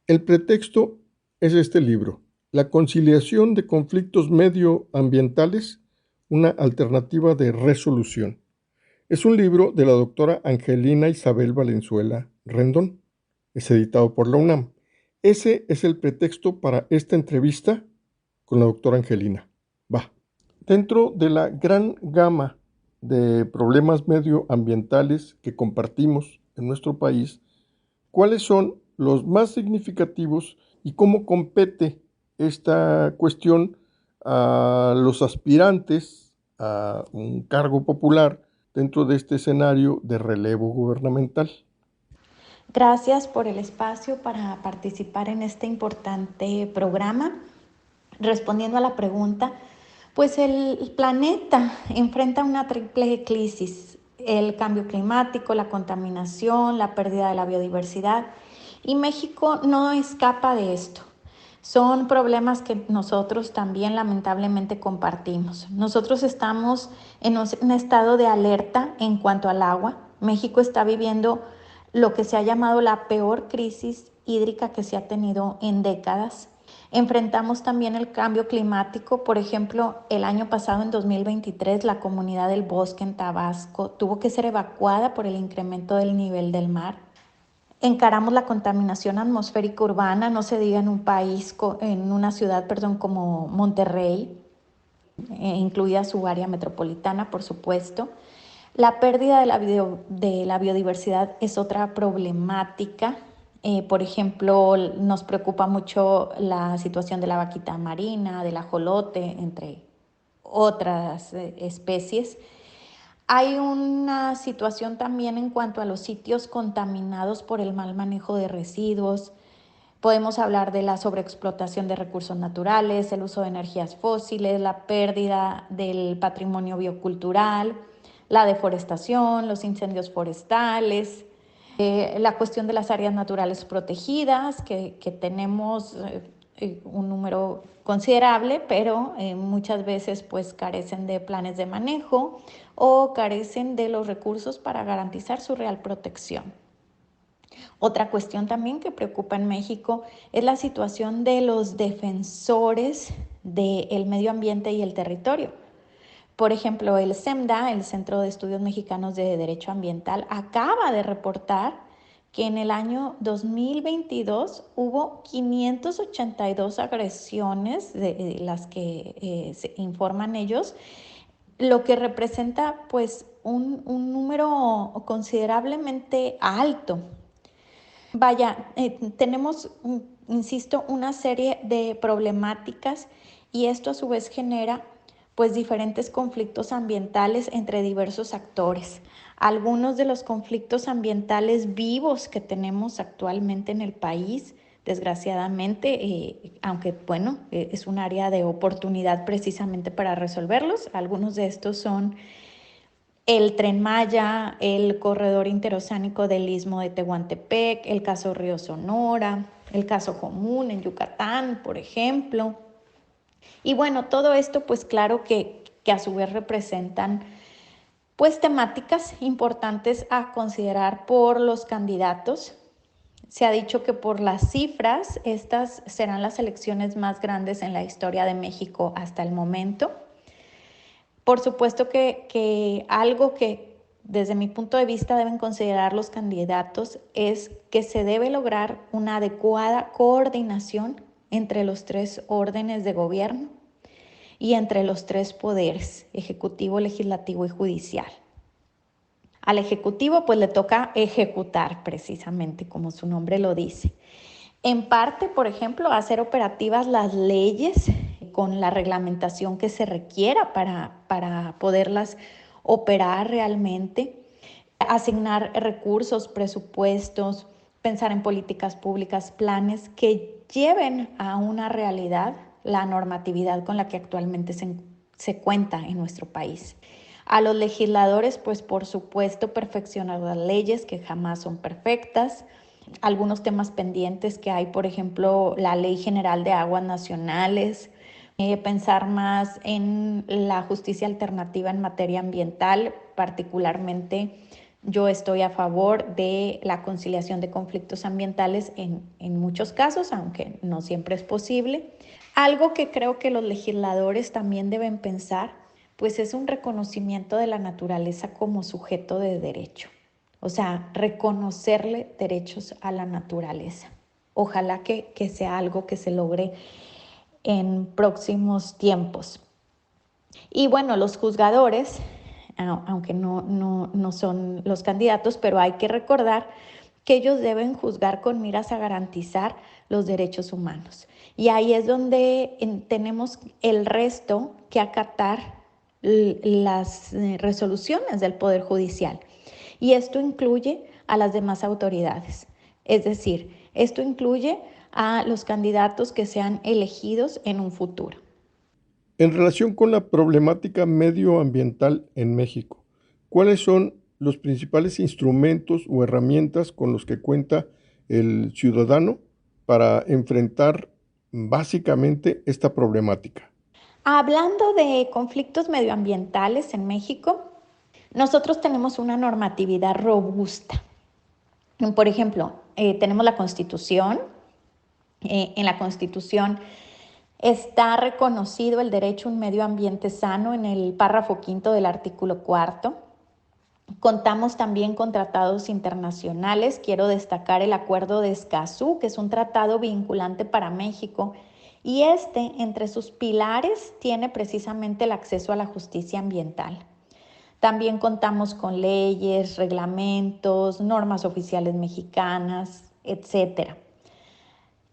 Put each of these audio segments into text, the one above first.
El pretexto es este libro, La conciliación de conflictos medioambientales, una alternativa de resolución. Es un libro de la doctora Angelina Isabel Valenzuela Rendón. Es editado por la UNAM. Ese es el pretexto para esta entrevista con la doctora Angelina. Va. Dentro de la gran gama de problemas medioambientales que compartimos en nuestro país, ¿cuáles son los más significativos y cómo compete esta cuestión a los aspirantes a un cargo popular dentro de este escenario de relevo gubernamental? Gracias por el espacio para participar en este importante programa. Respondiendo a la pregunta, pues el planeta enfrenta una triple crisis: el cambio climático, la contaminación, la pérdida de la biodiversidad, y México no escapa de esto. Son problemas que nosotros también lamentablemente compartimos. Nosotros estamos en un estado de alerta en cuanto al agua. México está viviendo lo que se ha llamado la peor crisis hídrica que se ha tenido en décadas. Enfrentamos también el cambio climático. Por ejemplo, el año pasado, en 2023, la comunidad del Bosque en Tabasco tuvo que ser evacuada por el incremento del nivel del mar. Encaramos la contaminación atmosférica urbana, no se diga en un país, en una ciudad, perdón, como Monterrey, incluida su área metropolitana, por supuesto. La pérdida de la biodiversidad es otra problemática. Por ejemplo, nos preocupa mucho la situación de la vaquita marina, del ajolote, entre otras especies. Hay una situación también en cuanto a los sitios contaminados por el mal manejo de residuos. Podemos hablar de la sobreexplotación de recursos naturales, el uso de energías fósiles, la pérdida del patrimonio biocultural, la deforestación, los incendios forestales, la cuestión de las áreas naturales protegidas, que tenemos un número considerable, pero muchas veces pues carecen de planes de manejo o carecen de los recursos para garantizar su real protección. Otra cuestión también que preocupa en México es la situación de los defensores del medio ambiente y el territorio. Por ejemplo, el CEMDA, el Centro de Estudios Mexicanos de Derecho Ambiental, acaba de reportar que en el año 2022 hubo 582 agresiones de las que se informan ellos, lo que representa pues un número considerablemente alto. Vaya, tenemos, insisto, una serie de problemáticas, y esto a su vez genera pues diferentes conflictos ambientales entre diversos actores. Algunos de los conflictos ambientales vivos que tenemos actualmente en el país, desgraciadamente, aunque bueno, es un área de oportunidad precisamente para resolverlos. Algunos de estos son el Tren Maya, el corredor interoceánico del Istmo de Tehuantepec, el caso Río Sonora, el caso Jomún en Yucatán, por ejemplo. Y bueno, todo esto pues claro que a su vez representan pues temáticas importantes a considerar por los candidatos. Se ha dicho que por las cifras, estas serán las elecciones más grandes en la historia de México hasta el momento. Por supuesto que algo que desde mi punto de vista deben considerar los candidatos es que se debe lograr una adecuada coordinación entre los tres órdenes de gobierno y entre los tres poderes: ejecutivo, legislativo y judicial. Al ejecutivo pues le toca ejecutar, precisamente como su nombre lo dice. En parte, por ejemplo, hacer operativas las leyes con la reglamentación que se requiera para poderlas operar realmente, asignar recursos, presupuestos, pensar en políticas públicas, planes que lleven a una realidad la normatividad con la que actualmente se cuenta en nuestro país. A los legisladores, pues por supuesto, perfeccionar las leyes, que jamás son perfectas. Algunos temas pendientes que hay, por ejemplo, la Ley General de Aguas Nacionales, pensar más en la justicia alternativa en materia ambiental, particularmente Yo estoy a favor de la conciliación de conflictos ambientales en muchos casos, aunque no siempre es posible. Algo que creo que los legisladores también deben pensar, pues es un reconocimiento de la naturaleza como sujeto de derecho. O sea, reconocerle derechos a la naturaleza. Ojalá que sea algo que se logre en próximos tiempos. Y bueno, los juzgadores, aunque no son los candidatos, pero hay que recordar que ellos deben juzgar con miras a garantizar los derechos humanos. Y ahí es donde tenemos el resto que acatar las resoluciones del Poder Judicial. Y esto incluye a las demás autoridades. Es decir, esto incluye a los candidatos que sean elegidos en un futuro. En relación con la problemática medioambiental en México, ¿cuáles son los principales instrumentos o herramientas con los que cuenta el ciudadano para enfrentar básicamente esta problemática? Hablando de conflictos medioambientales en México, nosotros tenemos una normatividad robusta. Por ejemplo, tenemos la Constitución. En la Constitución está reconocido el derecho a un medio ambiente sano en el párrafo quinto del artículo cuarto. Contamos también con tratados internacionales. Quiero destacar el Acuerdo de Escazú, que es un tratado vinculante para México. Y entre sus pilares, tiene precisamente el acceso a la justicia ambiental. También contamos con leyes, reglamentos, normas oficiales mexicanas, etcétera.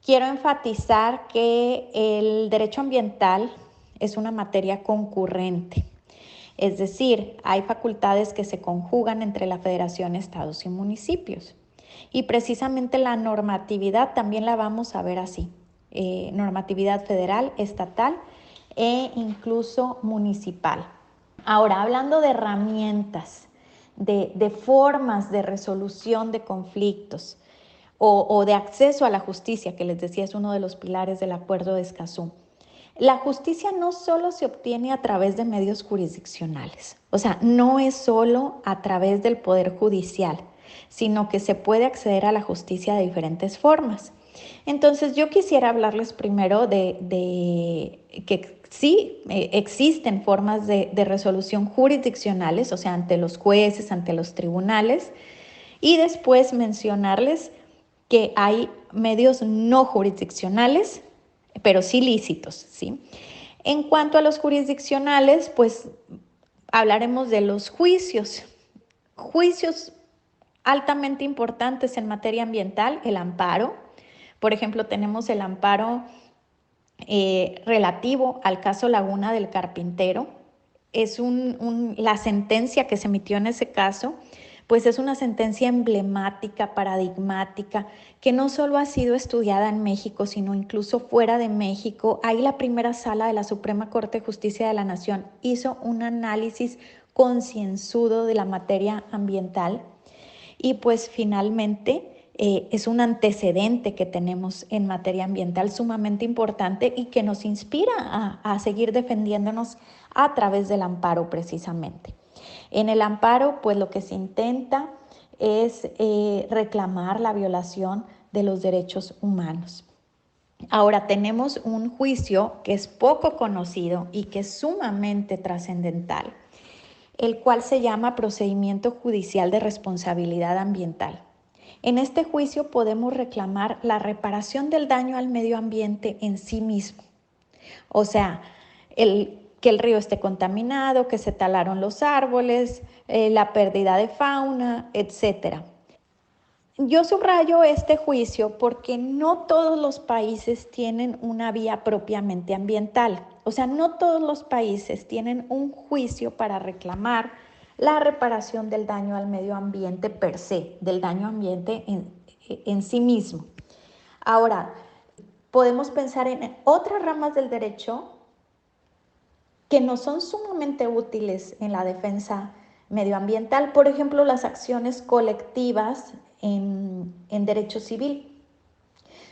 Quiero enfatizar que el derecho ambiental es una materia concurrente, es decir, hay facultades que se conjugan entre la Federación, estados y municipios. Y precisamente la normatividad también la vamos a ver así, normatividad federal, estatal e incluso municipal. Ahora, hablando de herramientas, de formas de resolución de conflictos, o de acceso a la justicia, que les decía es uno de los pilares del Acuerdo de Escazú. La justicia no solo se obtiene a través de medios jurisdiccionales, o sea, no es solo a través del Poder Judicial, sino que se puede acceder a la justicia de diferentes formas. Entonces, yo quisiera hablarles primero de que sí existen formas de resolución jurisdiccionales, o sea, ante los jueces, ante los tribunales, y después mencionarles que hay medios no jurisdiccionales, pero sí lícitos, ¿sí? En cuanto a los jurisdiccionales, pues hablaremos de los juicios. Juicios altamente importantes en materia ambiental, el amparo. Por ejemplo, tenemos el amparo relativo al caso Laguna del Carpintero. Es la sentencia que se emitió en ese caso, pues es una sentencia emblemática, paradigmática, que no solo ha sido estudiada en México, sino incluso fuera de México. Ahí la primera sala de la Suprema Corte de Justicia de la Nación hizo un análisis concienzudo de la materia ambiental y pues finalmente es un antecedente que tenemos en materia ambiental sumamente importante y que nos inspira a seguir defendiéndonos a través del amparo precisamente. En el amparo, pues lo que se intenta es reclamar la violación de los derechos humanos. Ahora tenemos un juicio que es poco conocido y que es sumamente trascendental, el cual se llama Procedimiento Judicial de Responsabilidad Ambiental. En este juicio podemos reclamar la reparación del daño al medio ambiente en sí mismo. O sea, que el río esté contaminado, que se talaron los árboles, la pérdida de fauna, etc. Yo subrayo este juicio porque no todos los países tienen una vía propiamente ambiental. O sea, no todos los países tienen un juicio para reclamar la reparación del daño al medio ambiente per se, del daño ambiente en sí mismo. Ahora, podemos pensar en otras ramas del derecho que nos son sumamente útiles en la defensa medioambiental, por ejemplo, las acciones colectivas en derecho civil,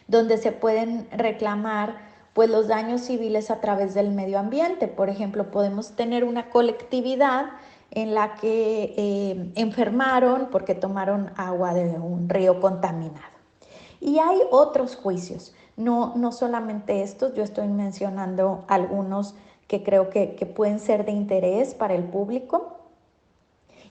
donde se pueden reclamar pues los daños civiles a través del medio ambiente. Por ejemplo, podemos tener una colectividad en la que enfermaron porque tomaron agua de un río contaminado. Y hay otros juicios, no solamente estos, yo estoy mencionando algunos que creo que pueden ser de interés para el público.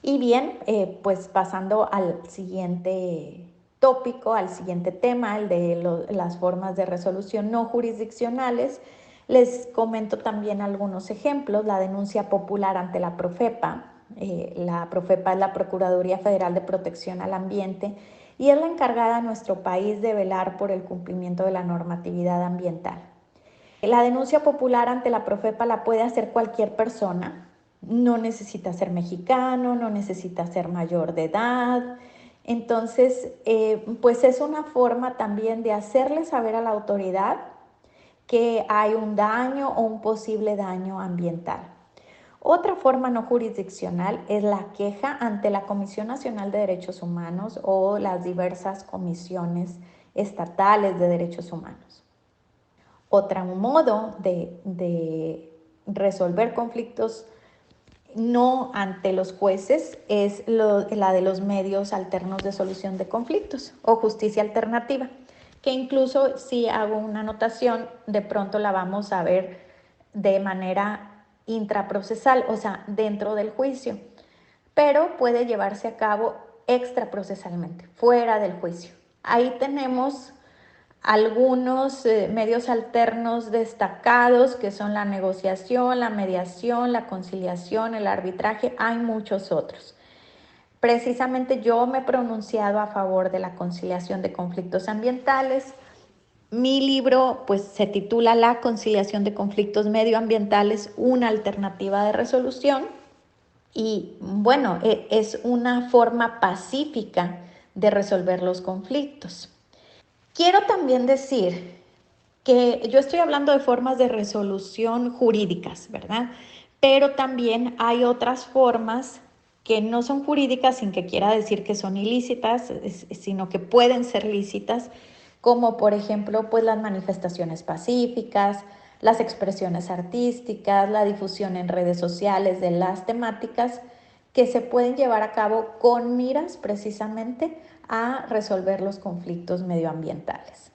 Y bien, pues pasando al siguiente tópico, al siguiente tema, el de las formas de resolución no jurisdiccionales, les comento también algunos ejemplos. La denuncia popular ante la Profepa. La Profepa es la Procuraduría Federal de Protección al Ambiente y es la encargada en nuestro país de velar por el cumplimiento de la normatividad ambiental. La denuncia popular ante la Profepa la puede hacer cualquier persona, no necesita ser mexicano, no necesita ser mayor de edad. Entonces, pues es una forma también de hacerle saber a la autoridad que hay un daño o un posible daño ambiental. Otra forma no jurisdiccional es la queja ante la Comisión Nacional de Derechos Humanos o las diversas comisiones estatales de derechos humanos. Otro modo de resolver conflictos no ante los jueces es la de los medios alternos de solución de conflictos o justicia alternativa, que incluso si hago una anotación, de pronto la vamos a ver de manera intraprocesal, o sea, dentro del juicio, pero puede llevarse a cabo extraprocesalmente, fuera del juicio. Ahí tenemos algunos medios alternos destacados que son la negociación, la mediación, la conciliación, el arbitraje, hay muchos otros. Precisamente yo me he pronunciado a favor de la conciliación de conflictos ambientales. Mi libro pues se titula La conciliación de conflictos medioambientales, una alternativa de resolución. Y bueno, es una forma pacífica de resolver los conflictos. Quiero también decir que yo estoy hablando de formas de resolución jurídicas, ¿verdad? Pero también hay otras formas que no son jurídicas sin que quiera decir que son ilícitas, sino que pueden ser lícitas, como por ejemplo, pues las manifestaciones pacíficas, las expresiones artísticas, la difusión en redes sociales de las temáticas que se pueden llevar a cabo con miras precisamente a resolver los conflictos medioambientales.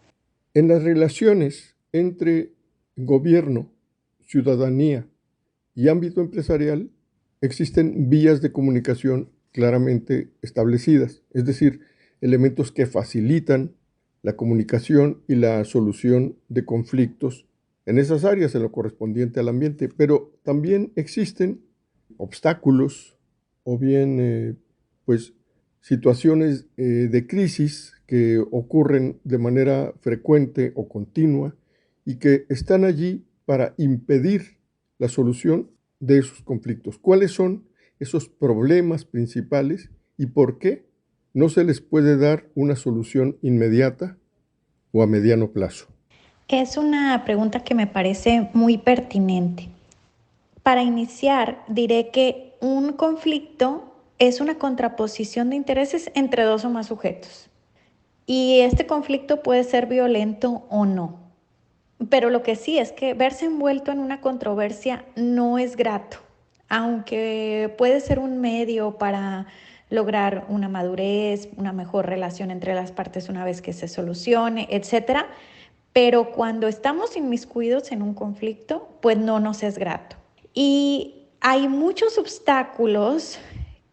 En las relaciones entre gobierno, ciudadanía y ámbito empresarial existen vías de comunicación claramente establecidas, es decir, elementos que facilitan la comunicación y la solución de conflictos en esas áreas en lo correspondiente al ambiente, pero también existen obstáculos o bien pues situaciones de crisis que ocurren de manera frecuente o continua y que están allí para impedir la solución de esos conflictos. ¿Cuáles son esos problemas principales y por qué no se les puede dar una solución inmediata o a mediano plazo? Es una pregunta que me parece muy pertinente. Para iniciar, diré que un conflicto es una contraposición de intereses entre dos o más sujetos. Y este conflicto puede ser violento o no. Pero lo que sí es que verse envuelto en una controversia no es grato, aunque puede ser un medio para lograr una madurez, una mejor relación entre las partes una vez que se solucione, etcétera. Pero cuando estamos inmiscuidos en un conflicto, pues no nos es grato. Y hay muchos obstáculos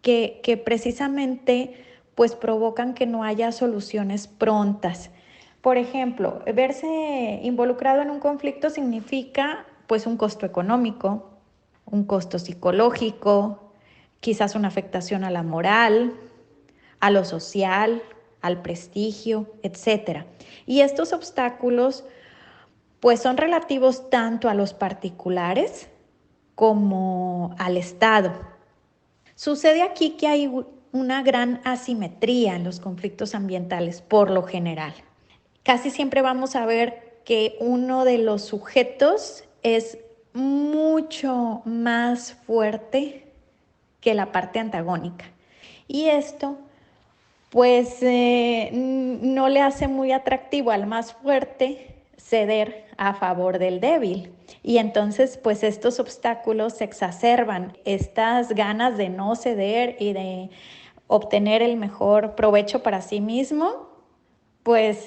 que precisamente pues provocan que no haya soluciones prontas. Por ejemplo, verse involucrado en un conflicto significa pues un costo económico, un costo psicológico, quizás una afectación a la moral, a lo social, al prestigio, etcétera. Y estos obstáculos pues son relativos tanto a los particulares como al Estado. Sucede aquí que hay una gran asimetría en los conflictos ambientales por lo general. Casi siempre vamos a ver que uno de los sujetos es mucho más fuerte que la parte antagónica. Y esto pues no le hace muy atractivo al más fuerte ceder a favor del débil. Y entonces, pues estos obstáculos exacerban estas ganas de no ceder y de obtener el mejor provecho para sí mismo, pues,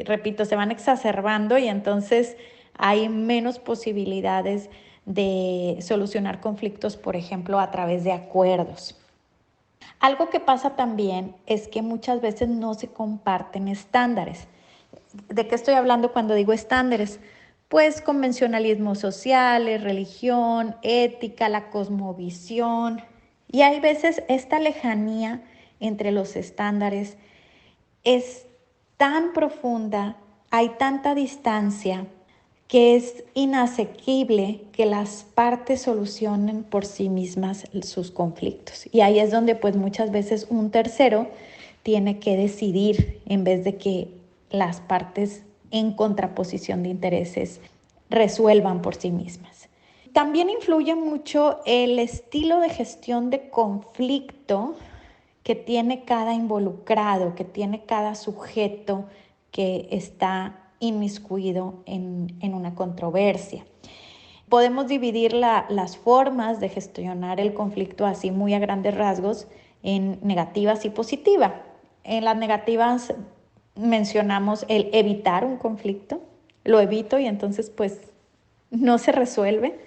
repito, se van exacerbando y entonces hay menos posibilidades de solucionar conflictos, por ejemplo, a través de acuerdos. Algo que pasa también es que muchas veces no se comparten estándares. ¿De qué estoy hablando cuando digo estándares? Pues convencionalismos sociales, religión, ética, la cosmovisión. Y hay veces esta lejanía entre los estándares es tan profunda, hay tanta distancia que es inasequible que las partes solucionen por sí mismas sus conflictos. Y ahí es donde pues muchas veces un tercero tiene que decidir en vez de que las partes en contraposición de intereses resuelvan por sí mismas. También influye mucho el estilo de gestión de conflicto que tiene cada involucrado, que tiene cada sujeto que está inmiscuido en una controversia. Podemos dividir las formas de gestionar el conflicto así muy a grandes rasgos en negativas y positivas. En las negativas mencionamos el evitar un conflicto, lo evito y entonces pues no se resuelve.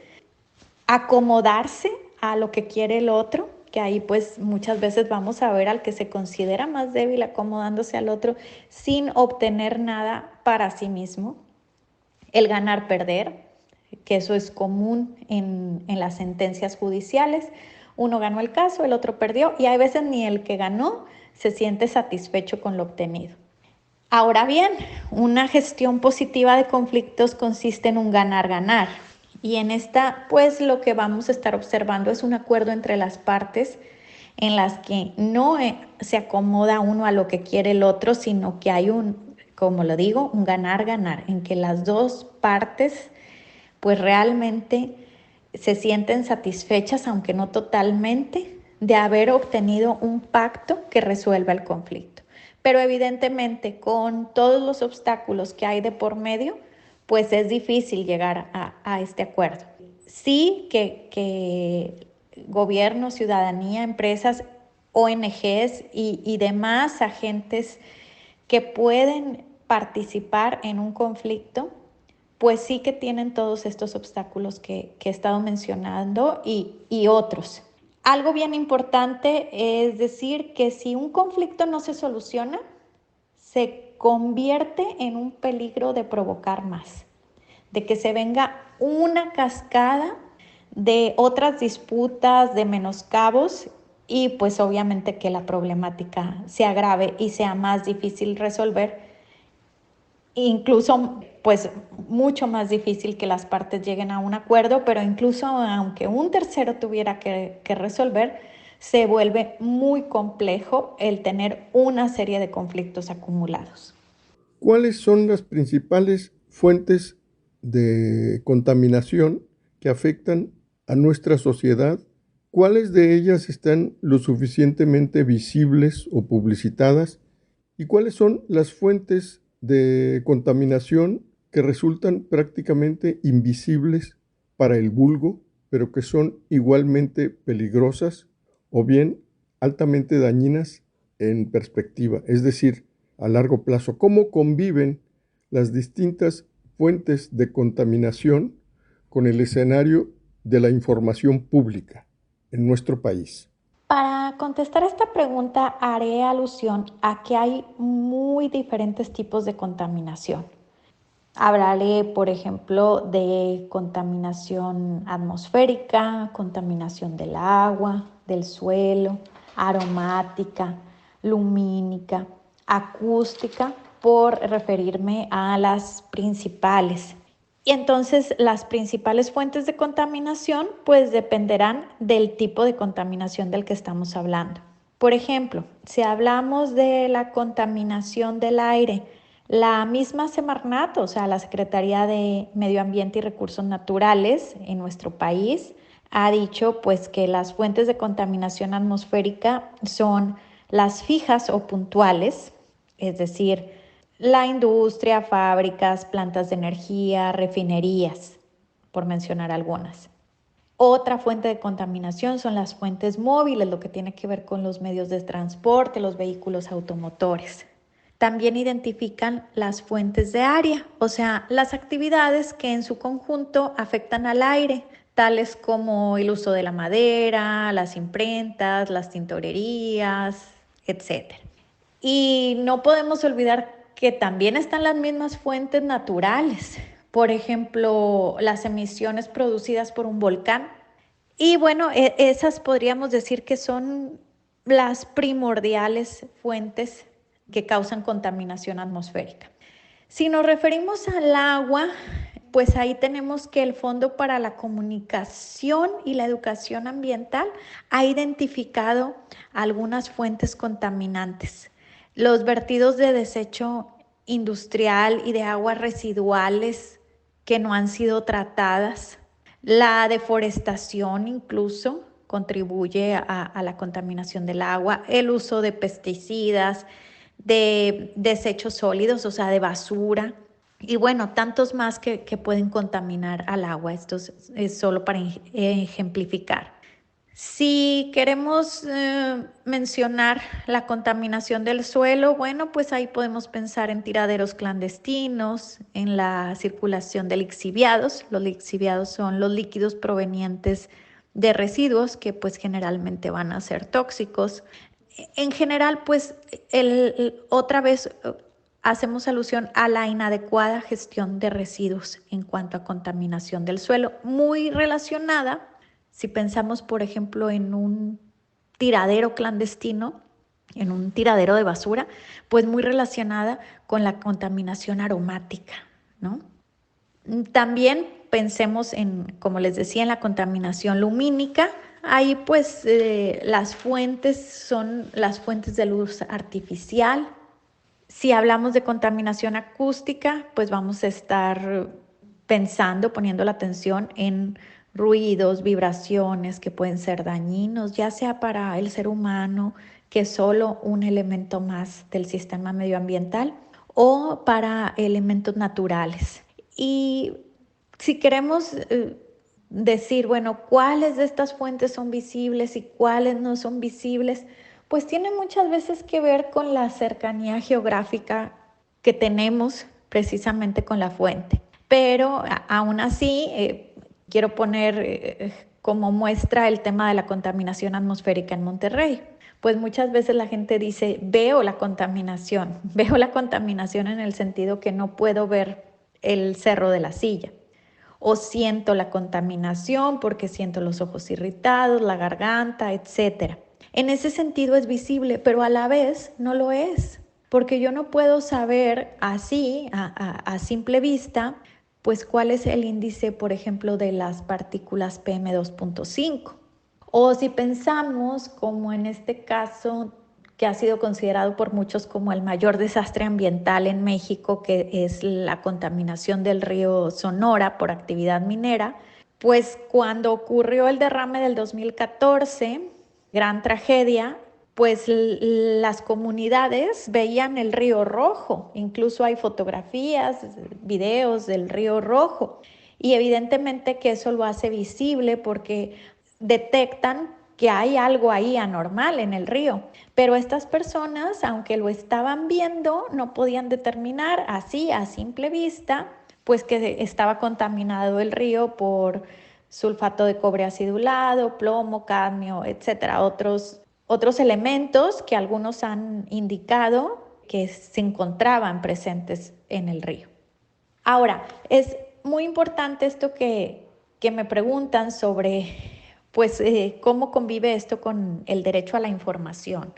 Acomodarse a lo que quiere el otro, que ahí pues muchas veces vamos a ver al que se considera más débil acomodándose al otro sin obtener nada para sí mismo. El ganar-perder, que eso es común en las sentencias judiciales. Uno ganó el caso, el otro perdió y hay veces ni el que ganó se siente satisfecho con lo obtenido. Ahora bien, una gestión positiva de conflictos consiste en un ganar-ganar. Y en esta, pues lo que vamos a estar observando es un acuerdo entre las partes en las que no se acomoda uno a lo que quiere el otro, sino que hay como lo digo, un ganar-ganar, en que las dos partes pues realmente se sienten satisfechas, aunque no totalmente, de haber obtenido un pacto que resuelva el conflicto. Pero evidentemente con todos los obstáculos que hay de por medio, pues es difícil llegar a este acuerdo. Sí que gobierno, ciudadanía, empresas, ONGs y demás agentes que pueden participar en un conflicto, pues sí que tienen todos estos obstáculos que he estado mencionando y otros. Algo bien importante es decir que si un conflicto no se soluciona, se convierte en un peligro de provocar más, de que se venga una cascada de otras disputas, de menoscabos y pues obviamente que la problemática se agrave y sea más difícil resolver, incluso pues mucho más difícil que las partes lleguen a un acuerdo, pero incluso aunque un tercero tuviera que resolver, se vuelve muy complejo el tener una serie de conflictos acumulados. ¿Cuáles son las principales fuentes de contaminación que afectan a nuestra sociedad? ¿Cuáles de ellas están lo suficientemente visibles o publicitadas? ¿Y cuáles son las fuentes de contaminación que resultan prácticamente invisibles para el vulgo, pero que son igualmente peligrosas o bien altamente dañinas en perspectiva, es decir, a largo plazo? ¿Cómo conviven las distintas fuentes de contaminación con el escenario de la información pública en nuestro país? Para contestar esta pregunta haré alusión a que hay muy diferentes tipos de contaminación. Hablaré, por ejemplo, de contaminación atmosférica, contaminación del agua, del suelo, aromática, lumínica, acústica, por referirme a las principales. Y entonces las principales fuentes de contaminación pues dependerán del tipo de contaminación del que estamos hablando. Por ejemplo, si hablamos de la contaminación del aire, la misma Semarnat, o sea, la Secretaría de Medio Ambiente y Recursos Naturales en nuestro país, ha dicho pues que las fuentes de contaminación atmosférica son las fijas o puntuales, es decir, la industria, fábricas, plantas de energía, refinerías, por mencionar algunas. Otra fuente de contaminación son las fuentes móviles, lo que tiene que ver con los medios de transporte, los vehículos automotores. También identifican las fuentes de área, o sea, las actividades que en su conjunto afectan al aire, tales como el uso de la madera, las imprentas, las tintorerías, etc. Y no podemos olvidar que también están las mismas fuentes naturales, por ejemplo, las emisiones producidas por un volcán. Y bueno, esas podríamos decir que son las primordiales fuentes que causan contaminación atmosférica. Si nos referimos al agua, pues ahí tenemos que el Fondo para la Comunicación y la Educación Ambiental ha identificado algunas fuentes contaminantes. Los vertidos de desecho industrial y de aguas residuales que no han sido tratadas, la deforestación incluso contribuye a la contaminación del agua, el uso de pesticidas, de desechos sólidos, o sea, de basura, y bueno, tantos más que pueden contaminar al agua. Esto es solo para ejemplificar. Si queremos mencionar la contaminación del suelo, bueno, pues ahí podemos pensar en tiraderos clandestinos, en la circulación de lixiviados. Los lixiviados son los líquidos provenientes de residuos que pues generalmente van a ser tóxicos. En general, pues otra vez hacemos alusión a la inadecuada gestión de residuos en cuanto a contaminación del suelo, muy relacionada, si pensamos, por ejemplo, en un tiradero clandestino, en un tiradero de basura, pues muy relacionada con la contaminación aromática, ¿no? También pensemos en, como les decía, en la contaminación lumínica. Ahí pues las fuentes son las fuentes de luz artificial. Si hablamos de contaminación acústica, pues vamos a estar pensando, poniendo la atención en ruidos, vibraciones que pueden ser dañinos, ya sea para el ser humano, que es solo un elemento más del sistema medioambiental, o para elementos naturales. Y si queremos decir, bueno, cuáles de estas fuentes son visibles y cuáles no son visibles, pues tiene muchas veces que ver con la cercanía geográfica que tenemos precisamente con la fuente. Pero aún así, quiero poner como muestra el tema de la contaminación atmosférica en Monterrey. Pues muchas veces la gente dice, veo la contaminación en el sentido que no puedo ver el Cerro de la Silla. O siento la contaminación porque siento los ojos irritados, la garganta, etc. En ese sentido es visible, pero a la vez no lo es, porque yo no puedo saber así, a simple vista, pues cuál es el índice, por ejemplo, de las partículas PM2.5. O si pensamos, como en este caso, que ha sido considerado por muchos como el mayor desastre ambiental en México, que es la contaminación del río Sonora por actividad minera, pues cuando ocurrió el derrame del 2014, gran tragedia, pues las comunidades veían el río rojo, incluso hay fotografías, videos del río rojo, y evidentemente que eso lo hace visible porque detectan que hay algo ahí anormal en el río, pero estas personas, aunque lo estaban viendo, no podían determinar así a simple vista, pues que estaba contaminado el río por sulfato de cobre acidulado, plomo, cadmio, etcétera, otros elementos que algunos han indicado que se encontraban presentes en el río. Ahora, es muy importante esto que me preguntan sobre, pues, cómo convive esto con el derecho a la información.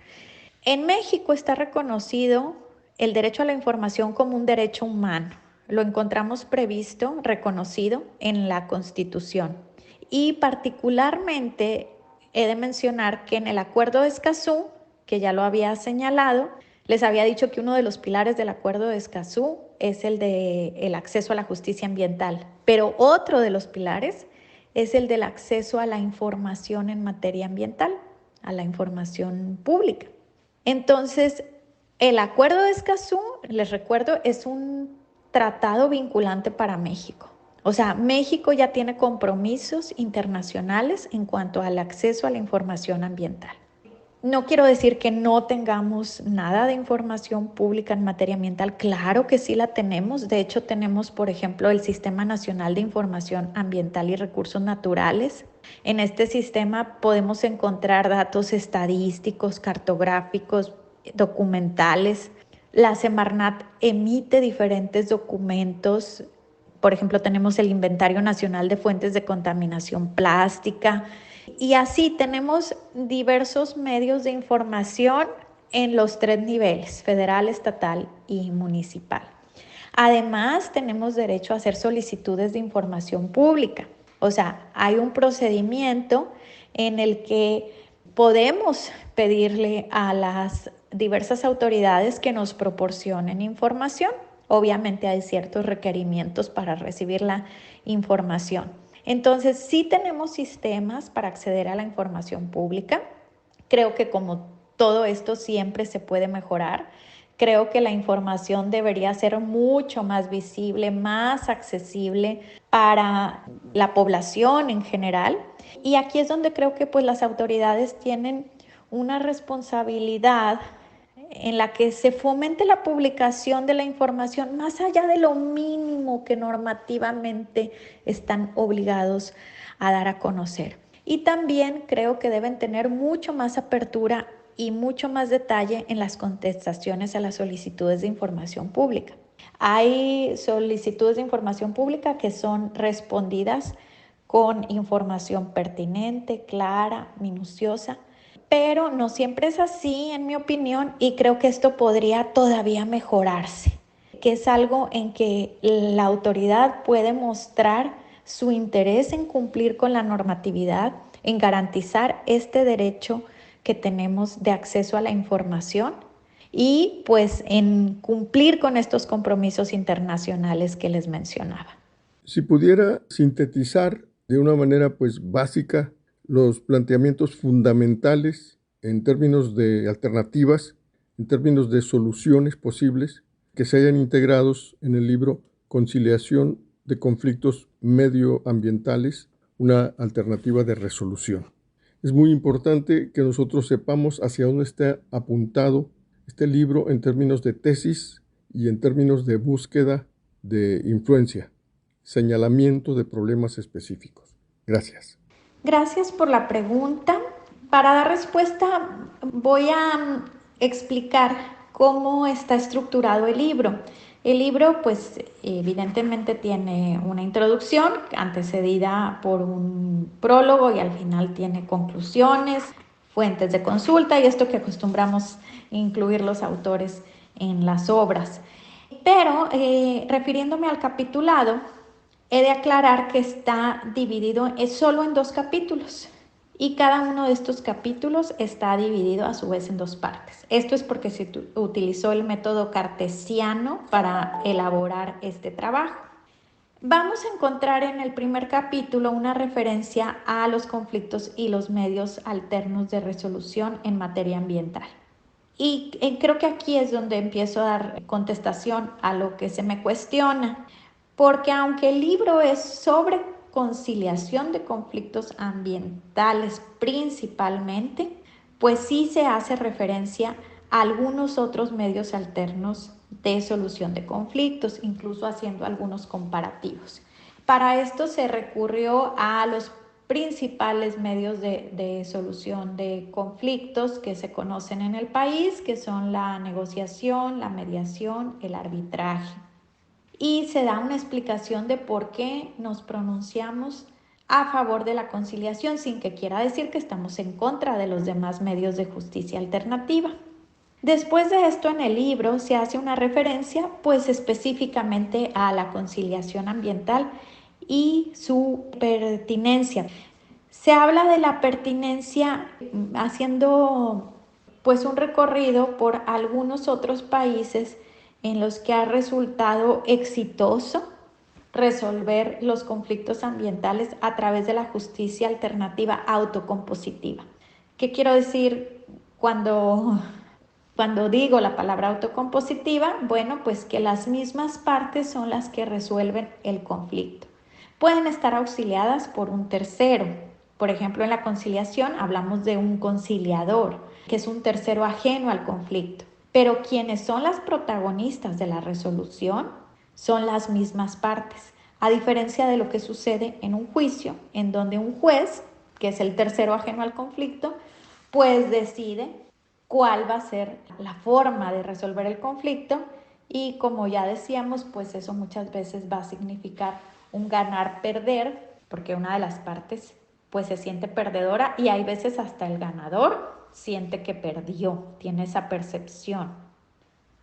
En México está reconocido el derecho a la información como un derecho humano. Lo encontramos previsto, reconocido en la Constitución. Y particularmente he de mencionar que en el Acuerdo de Escazú, que ya lo había señalado, les había dicho que uno de los pilares del Acuerdo de Escazú es el del acceso a la justicia ambiental, pero otro de los pilares es el del acceso a la información en materia ambiental, a la información pública. Entonces, El Acuerdo de Escazú, les recuerdo, es un tratado vinculante para México. O sea, México ya tiene compromisos internacionales en cuanto al acceso a la información ambiental. No quiero decir que no tengamos nada de información pública en materia ambiental. Claro que sí la tenemos. De hecho, tenemos, por ejemplo, el Sistema Nacional de Información Ambiental y Recursos Naturales. En este sistema podemos encontrar datos estadísticos, cartográficos, documentales. La Semarnat emite diferentes documentos. Por ejemplo, tenemos el Inventario Nacional de Fuentes de Contaminación Plástica. Y así tenemos diversos medios de información en los 3 niveles, federal, estatal y municipal. Además, tenemos derecho a hacer solicitudes de información pública. O sea, hay un procedimiento en el que podemos pedirle a las diversas autoridades que nos proporcionen información. Obviamente hay ciertos requerimientos para recibir la información. Entonces, sí tenemos sistemas para acceder a la información pública. Creo que como todo esto siempre se puede mejorar. Creo que la información debería ser mucho más visible, más accesible para la población en general. Y aquí es donde creo que pues las autoridades tienen una responsabilidad en la que se fomente la publicación de la información más allá de lo mínimo que normativamente están obligados a dar a conocer. Y también creo que deben tener mucho más apertura y mucho más detalle en las contestaciones a las solicitudes de información pública. Hay solicitudes de información pública que son respondidas con información pertinente, clara, minuciosa, pero no siempre es así, en mi opinión, y creo que esto podría todavía mejorarse, que es algo en que la autoridad puede mostrar su interés en cumplir con la normatividad, en garantizar este derecho que tenemos de acceso a la información y pues en cumplir con estos compromisos internacionales que les mencionaba. Si pudiera sintetizar de una manera pues básica los planteamientos fundamentales en términos de alternativas, en términos de soluciones posibles que se hayan integrados en el libro Conciliación de conflictos medioambientales, una alternativa de resolución. Es muy importante que nosotros sepamos hacia dónde está apuntado este libro en términos de tesis y en términos de búsqueda de influencia, señalamiento de problemas específicos. Gracias. Gracias por la pregunta. Para dar respuesta voy a explicar cómo está estructurado el libro. El libro, pues, evidentemente tiene una introducción antecedida por un prólogo y al final tiene conclusiones, fuentes de consulta y esto que acostumbramos incluir los autores en las obras. Pero refiriéndome al capitulado, he de aclarar que está dividido solo en 2 capítulos y cada uno de estos capítulos está dividido a su vez en 2 partes. Esto es porque se utilizó el método cartesiano para elaborar este trabajo. Vamos a encontrar en el primer capítulo una referencia a los conflictos y los medios alternos de resolución en materia ambiental. Y creo que aquí es donde empiezo a dar contestación a lo que se me cuestiona, porque aunque el libro es sobre conciliación de conflictos ambientales principalmente, pues sí se hace referencia a algunos otros medios alternos de solución de conflictos, incluso haciendo algunos comparativos. Para esto se recurrió a los principales medios de solución de conflictos que se conocen en el país, que son la negociación, la mediación, el arbitraje. Y se da una explicación de por qué nos pronunciamos a favor de la conciliación, sin que quiera decir que estamos en contra de los demás medios de justicia alternativa. Después de esto, en el libro se hace una referencia pues específicamente a la conciliación ambiental y su pertinencia. Se habla de la pertinencia haciendo pues un recorrido por algunos otros países en los que ha resultado exitoso resolver los conflictos ambientales a través de la justicia alternativa autocompositiva. ¿Qué quiero decir cuando Cuando digo la palabra autocompositiva, bueno, pues que las mismas partes son las que resuelven el conflicto. Pueden estar auxiliadas por un tercero. Por ejemplo, en la conciliación hablamos de un conciliador, que es un tercero ajeno al conflicto. Pero quienes son las protagonistas de la resolución son las mismas partes, a diferencia de lo que sucede en un juicio, en donde un juez, que es el tercero ajeno al conflicto, pues decide cuál va a ser la forma de resolver el conflicto y como ya decíamos, pues eso muchas veces va a significar un ganar-perder, porque una de las partes pues se siente perdedora y hay veces hasta el ganador siente que perdió, tiene esa percepción.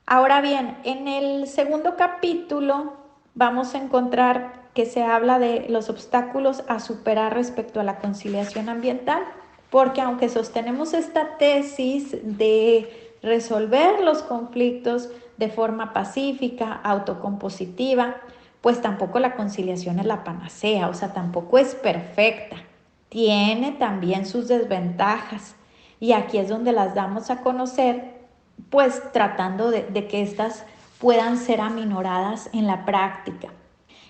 Ahora bien, en el segundo capítulo vamos a encontrar que se habla de los obstáculos a superar respecto a la conciliación ambiental, porque aunque sostenemos esta tesis de resolver los conflictos de forma pacífica, autocompositiva, pues tampoco la conciliación es la panacea, o sea, tampoco es perfecta. Tiene también sus desventajas y aquí es donde las damos a conocer, pues tratando de que éstas puedan ser aminoradas en la práctica.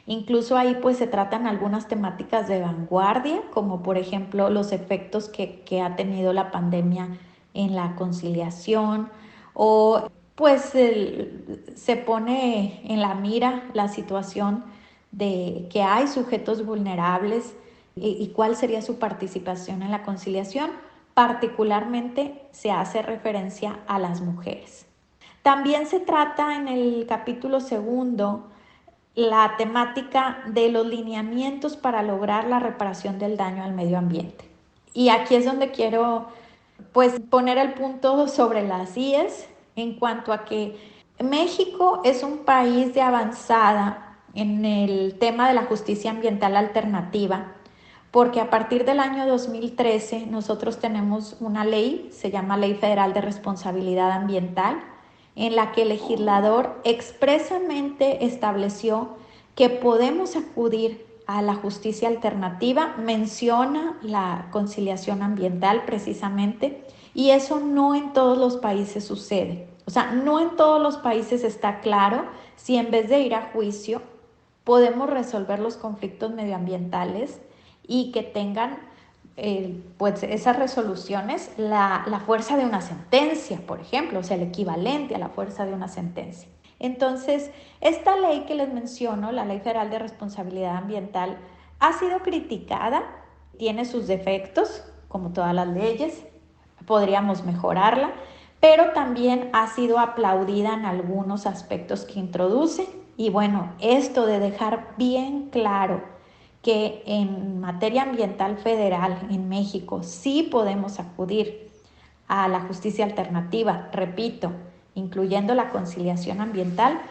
Incluso ahí pues se tratan algunas temáticas de vanguardia, como por ejemplo los efectos que ha tenido la pandemia en la conciliación o pues se pone en la mira la situación de que hay sujetos vulnerables y cuál sería su participación en la conciliación. Particularmente se hace referencia a las mujeres. También se trata en el capítulo segundo la temática de los lineamientos para lograr la reparación del daño al medio ambiente. Y aquí es donde quiero pues poner el punto sobre las IES en cuanto a que México es un país de avanzada en el tema de la justicia ambiental alternativa, porque a partir del año 2013 nosotros tenemos una ley, se llama Ley Federal de Responsabilidad Ambiental, en la que el legislador expresamente estableció que podemos acudir a la justicia alternativa, menciona la conciliación ambiental precisamente, y eso no en todos los países sucede. O sea, no en todos los países está claro si en vez de ir a juicio podemos resolver los conflictos medioambientales y que tengan pues esas resoluciones la fuerza de una sentencia, por ejemplo, o sea, el equivalente a la fuerza de una sentencia. Entonces, esta ley que les menciono, la Ley Federal de Responsabilidad Ambiental, ha sido criticada, tiene sus defectos, como todas las leyes, podríamos mejorarla, pero también ha sido aplaudida en algunos aspectos que introduce. Y bueno, esto de dejar bien claro que en materia ambiental federal en México sí podemos acudir a la justicia alternativa, repito, incluyendo la conciliación ambiental,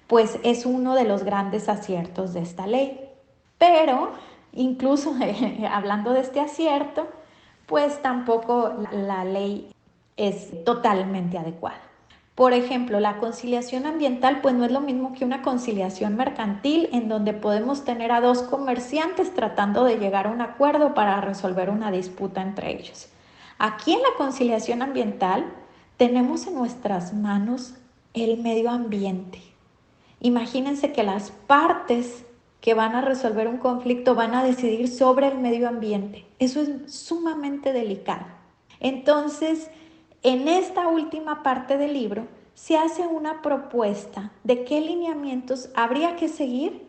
pues es uno de los grandes aciertos de esta ley. Pero incluso hablando de este acierto, pues tampoco la ley es totalmente adecuada. Por ejemplo, la conciliación ambiental pues no es lo mismo que una conciliación mercantil en donde podemos tener a dos comerciantes tratando de llegar a un acuerdo para resolver una disputa entre ellos. Aquí en la conciliación ambiental tenemos en nuestras manos el medio ambiente. Imagínense que las partes que van a resolver un conflicto van a decidir sobre el medio ambiente. Eso es sumamente delicado. Entonces, en esta última parte del libro se hace una propuesta de qué lineamientos habría que seguir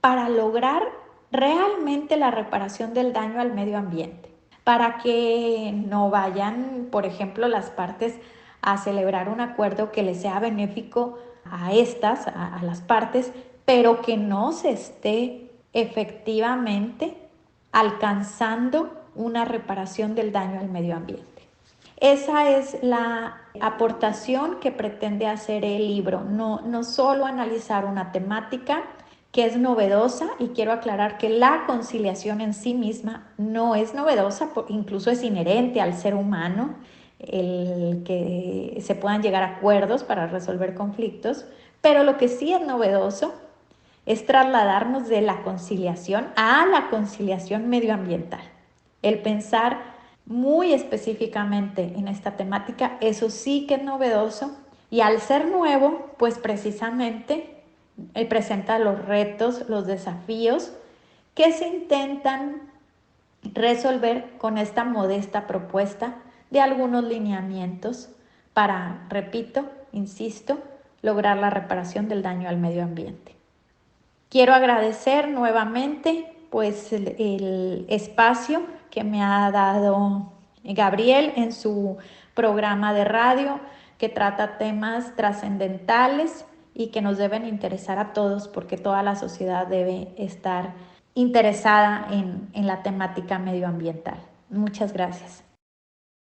para lograr realmente la reparación del daño al medio ambiente, para que no vayan, por ejemplo, las partes a celebrar un acuerdo que les sea benéfico a las partes, pero que no se esté efectivamente alcanzando una reparación del daño al medio ambiente. Esa es la aportación que pretende hacer el libro, no solo analizar una temática que es novedosa, y quiero aclarar que la conciliación en sí misma no es novedosa, incluso es inherente al ser humano el que se puedan llegar a acuerdos para resolver conflictos, pero lo que sí es novedoso es trasladarnos de la conciliación a la conciliación medioambiental. El pensar muy específicamente en esta temática, eso sí que es novedoso Y al ser nuevo, pues precisamente presenta los retos, los desafíos que se intentan resolver con esta modesta propuesta de algunos lineamientos para, repito, insisto, lograr la reparación del daño al medio ambiente. Quiero agradecer nuevamente pues el espacio que me ha dado Gabriel en su programa de radio que trata temas trascendentales y que nos deben interesar a todos porque toda la sociedad debe estar interesada en la temática medioambiental. Muchas gracias.